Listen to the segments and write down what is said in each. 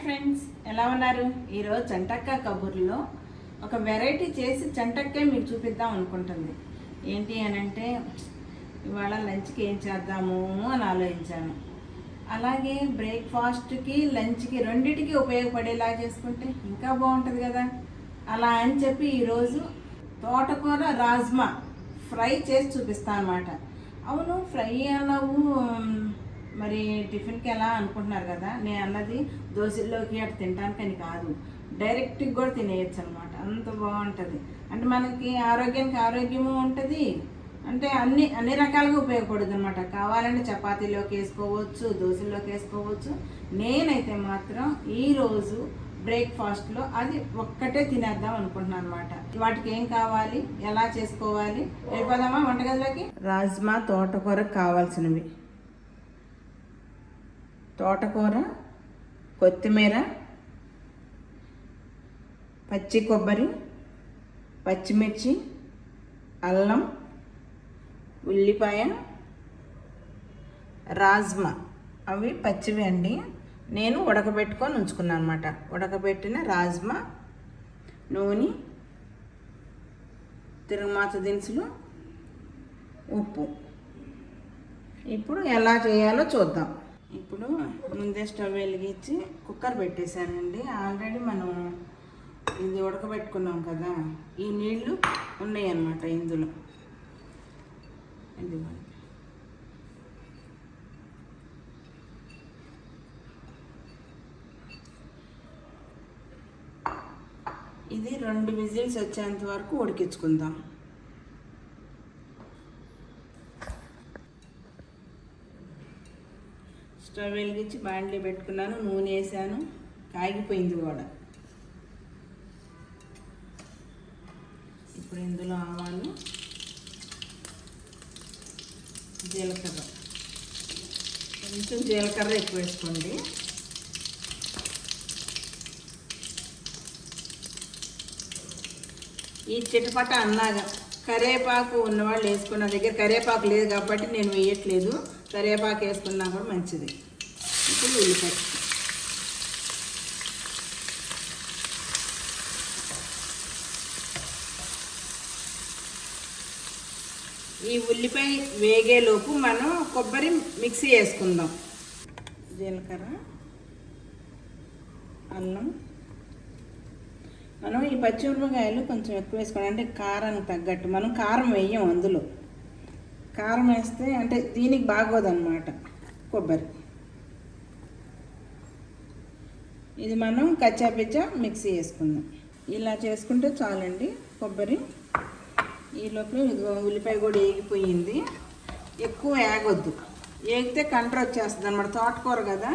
Friends, ఎలా ఉన్నారు? ఈరోజు చంటక్క కబుర్లో ఒక వెరైటీ చేసి చంటక్కే మీకు చూపిద్దాం అనుకుంటుంది. ఏంటి అని అంటే, ఇవాళ లంచ్కి ఏం చేద్దాము అని ఆలోచించాను. అలాగే బ్రేక్ఫాస్ట్కి లంచ్కి రెండింటికి ఉపయోగపడేలా చేసుకుంటే ఇంకా బాగుంటుంది కదా. అలా అని చెప్పి ఈరోజు తోటకూర రాజ్మా ఫ్రై చేసి చూపిస్తాను అన్నమాట. అవును, ఫ్రై అన్నావు మరి టిఫిన్కి ఎలా అనుకుంటున్నారు కదా. నేను అన్నది దోశల్లోకి అటు తినడానికని కాదు, డైరెక్ట్గా కూడా తినేయచ్చు అనమాట. అంత బాగుంటుంది. అంటే మనకి ఆరోగ్యానికి ఆరోగ్యము ఉంటుంది, అంటే అన్ని రకాలుగా ఉపయోగపడుతుంది అనమాట. కావాలంటే చపాతీలోకి వేసుకోవచ్చు, దోశల్లోకి వేసుకోవచ్చు. నేనైతే మాత్రం ఈరోజు బ్రేక్ఫాస్ట్లో అది ఒక్కటే తినేద్దాం అనుకుంటున్నాను అనమాట. వాటికి ఏం కావాలి, ఎలా చేసుకోవాలి, వెళ్ళిపోదామా వంటగదిలోకి. రాజ్మా తోటకూరకు కావాల్సినవి: తోటకూర, కొత్తిమీర, పచ్చి కొబ్బరి, పచ్చిమిర్చి, అల్లం, ఉల్లిపాయ, రాజ్మా. అవి పచ్చివి అండి, నేను ఉడకబెట్టుకొని ఉంచుకున్నాను అనమాట. ఉడకబెట్టిన రాజ్మా, నూనె, తిరుగుమాత దినుసులు, ఉప్పు. ఇప్పుడు ఎలా చేయాలో చూద్దాం. ఇప్పుడు ముందే స్టవ్ వెలిగించి కుక్కర్ పెట్టేశానండి. ఆల్రెడీ మనం ఇది ఉడకబెట్టుకున్నాం కదా, ఈ నీళ్లు ఉన్నాయి అన్నమాట ఇందులో. ఇది 2 విజిల్స్ వచ్చేంత వరకు ఉడికించుకుందాం. స్టవ్ వెలిగించి బాండ్లీ పెట్టుకున్నాను, నూనె వేసాను, కాగిపోయింది కూడా. ఇప్పుడు ఇందులో ఆవాలు, జీలకర్ర, కొంచెం జీలకర్ర ఎక్కువ వేసుకోండి. ఈ చిటపట అన్నాగా కరివేపాకు ఉన్నవాళ్ళు వేసుకున్న దగ్గర కరివేపాకు లేదు కాబట్టి నేను వేయట్లేదు. కరివేపాకు వేసుకున్నా కూడా మంచిది. ఇప్పుడు ఉల్లిపాయ, ఈ ఉల్లిపాయ వేగేలోపు మనం కొబ్బరి మిక్సీ వేసుకుందాం. జీలకర్ర, అల్లం. మనం ఈ పచ్చిమిరపకాయలు కొంచెం ఎక్కువ వేసుకోండి, అంటే కారానికి తగ్గట్టు. మనం కారం వేయం అందులో. కారం వేస్తే అంటే దీనికి బాగోదన్నమాట. కొబ్బరి ఇది మనం కచ్చాపిచ్చా మిక్సీ వేసుకుందాం. ఇలా చేసుకుంటే చాలండి. కొబ్బరి ఈ లోపల ఇదిగో ఉల్లిపాయ కూడా వేగిపోయింది. ఎక్కువ వేగొద్దు, వేగితే కంట్రోల్ వచ్చేస్తుంది అన్నమాట. తోటకూర కదా,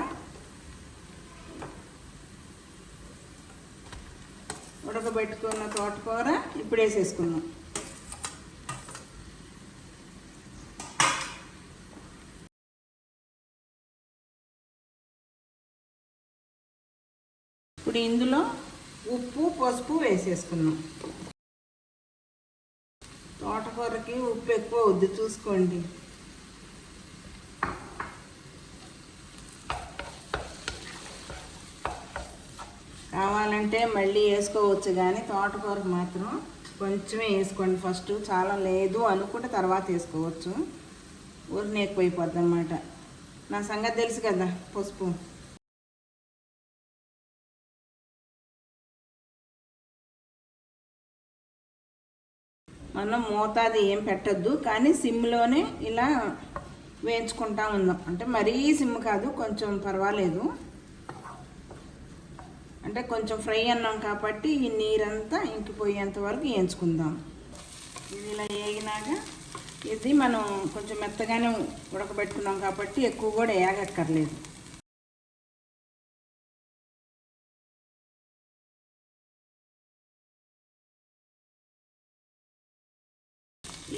ఉడకబెట్టుకున్న తోటకూర ఇప్పుడు వేసేసుకుందాం. ఇప్పుడు ఇందులో ఉప్పు, పసుపు వేసేసుకున్నాం. తోటకూరకి ఉప్పు ఎక్కువ వద్దు, చూసుకోండి. కావాలంటే మళ్ళీ వేసుకోవచ్చు, కానీ తోటకూరకు మాత్రం కొంచెమే వేసుకోండి ఫస్ట్. చాలా లేదు అనుకుంటే తర్వాత వేసుకోవచ్చు. ఊరిని ఎక్కువైపోద్ది అన్నమాట. నా సంగతి తెలుసు కదా. పసుపు మనం మోతాదు ఏం పెట్టద్దు, కానీ సిమ్లోనే ఇలా వేయించుకుంటా ఉందాం. అంటే మరీ సిమ్ కాదు, కొంచెం పర్వాలేదు. అంటే కొంచెం ఫ్రై అన్నాం కాబట్టి ఈ నీరంతా ఇంకిపోయేంత వరకు వేయించుకుందాం. ఇది ఇలా వేగినాక ఇది మనం కొంచెం మెత్తగానే ఉడకబెట్టుకున్నాం కాబట్టి ఎక్కువ కూడా వేగక్కర్లేదు.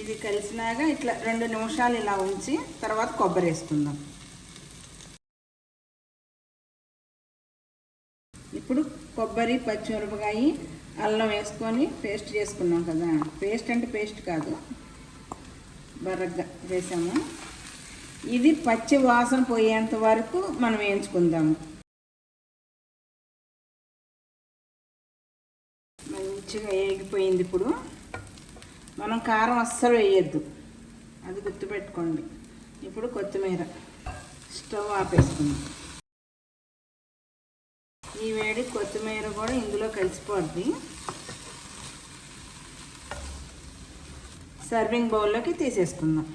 ఇది కలిసినాక ఇట్లా 2 నిమిషాలు ఇలా ఉంచి తర్వాత కొబ్బరి వేసుకుందాం. ఇప్పుడు కొబ్బరి, పచ్చిమిరపకాయ, అల్లం వేసుకొని పేస్ట్ చేసుకున్నాం కదా. పేస్ట్ అంటే పేస్ట్ కాదు, బరగ్గా వేసాము. ఇది పచ్చి వాసన పోయేంత వరకు మనం వేయించుకుందాము. మంచిగా వేగిపోయింది. ఇప్పుడు మనం కారం అస్సలు వేయద్దు, అది గుర్తుపెట్టుకోండి. ఇప్పుడు కొత్తిమీర స్టవ్ ఆపేసుకుందాం. ఈ వేడి కొత్తిమీర కూడా ఇందులో కలిసిపోద్ది. సర్వింగ్ బౌల్లోకి తీసేసుకుందాం.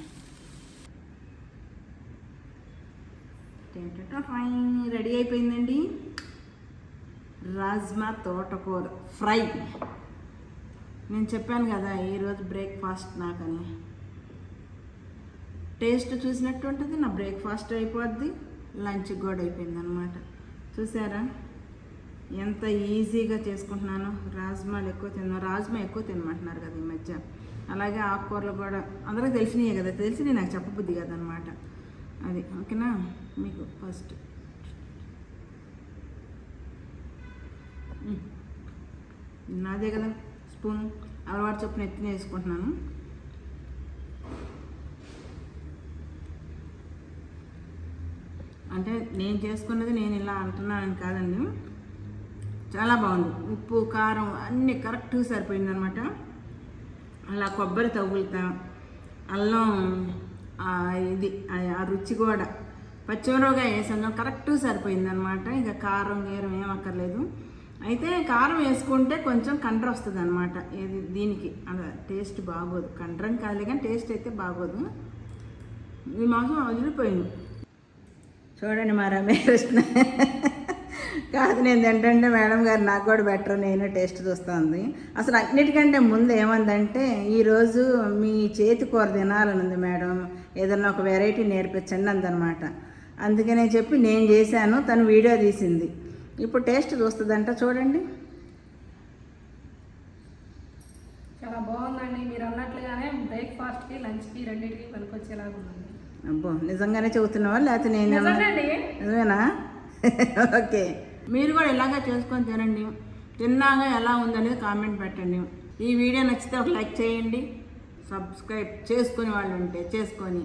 రెడీ అయిపోయిందండి రాజ్మా తోటకూర ఫ్రై. నేను చెప్పాను కదా ఈరోజు బ్రేక్ఫాస్ట్ నాకని. టేస్ట్ చూసినట్టు ఉంటుంది, నా బ్రేక్ఫాస్ట్ అయిపోద్ది, లంచ్ కూడా అయిపోయింది అనమాట. చూసారా ఎంత ఈజీగా చేసుకుంటున్నాను. రాజ్మాలు రాజ్మా ఎక్కువ తినమంటున్నారు కదా ఈ మధ్య. అలాగే ఆకుకూరలు కూడా అందరికీ తెలిసినాయే కదా, తెలిసి నాకు చెప్పబుద్ధి కదా అనమాట. అది ఓకేనా. మీకు ఫస్ట్ నాదే కదా స్పూన్, అలవాటు చొప్పున ఎత్తిన వేసుకుంటున్నాను. అంటే నేను చేసుకున్నది నేను ఇలా అంటున్నానని కాదండి, చాలా బాగుంది. ఉప్పు కారం అన్నీ కరెక్ట్గా సరిపోయిందనమాట. అలా కొబ్బరి తగులుతా, అల్లం ఇది ఆ రుచి కూడా పచ్చిమిరపకాయ వేసాను కరెక్ట్గా సరిపోయిందనమాట. ఇక కారం గీరం ఏం అక్కర్లేదు. అయితే కారం వేసుకుంటే కొంచెం కండ్ర వస్తుంది అనమాట. ఇది దీనికి అలా టేస్ట్ బాగోదు, కండ్రం కాలే కానీ టేస్ట్ అయితే బాగోదు. ఈ మాంసం వదిలిపోయింది. చూడండి మా రమేకృష్ణ కాదు, నేను ఏంటంటే మేడం గారు నాకు కూడా బెటర్, నేను టేస్ట్ చూస్తుంది. అసలు అన్నిటికంటే ముందు ఏమందంటే ఈరోజు మీ చేతి కూర తినాలని ఉంది మేడం, ఏదన్నా ఒక వెరైటీ నేర్పించండి అందనమాట. అందుకనే చెప్పి నేను చేశాను, తను వీడియో తీసింది. ఇప్పుడు టేస్ట్ చూస్తుందంట, చూడండి. చాలా బాగుందండి. మీరు అన్నట్లుగానే బ్రేక్ఫాస్ట్కి లంచ్కి రెండింటికి పనికొచ్చేలాగా ఉందండి. అబ్బో నిజంగానే చెబుతున్నావా లేకపోతే నేను నిజమేనా? ఓకే, మీరు కూడా ఇలాగా చేసుకొని తినండి. తిన్నాగా ఎలా ఉందనేది కామెంట్ పెట్టండి. ఈ వీడియో నచ్చితే ఒక లైక్ చేయండి. సబ్స్క్రైబ్ చేసుకునే వాళ్ళు ఉంటే చేసుకొని,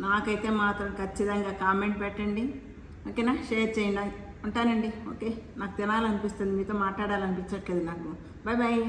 నాకైతే మాత్రం ఖచ్చితంగా కామెంట్ పెట్టండి. ఓకేనా, షేర్ చేయండి. ఉంటానండి. ఓకే, నాకు తినాలనిపిస్తుంది, మీతో మాట్లాడాలనిపించట్లేదు నాకు. Bye bye.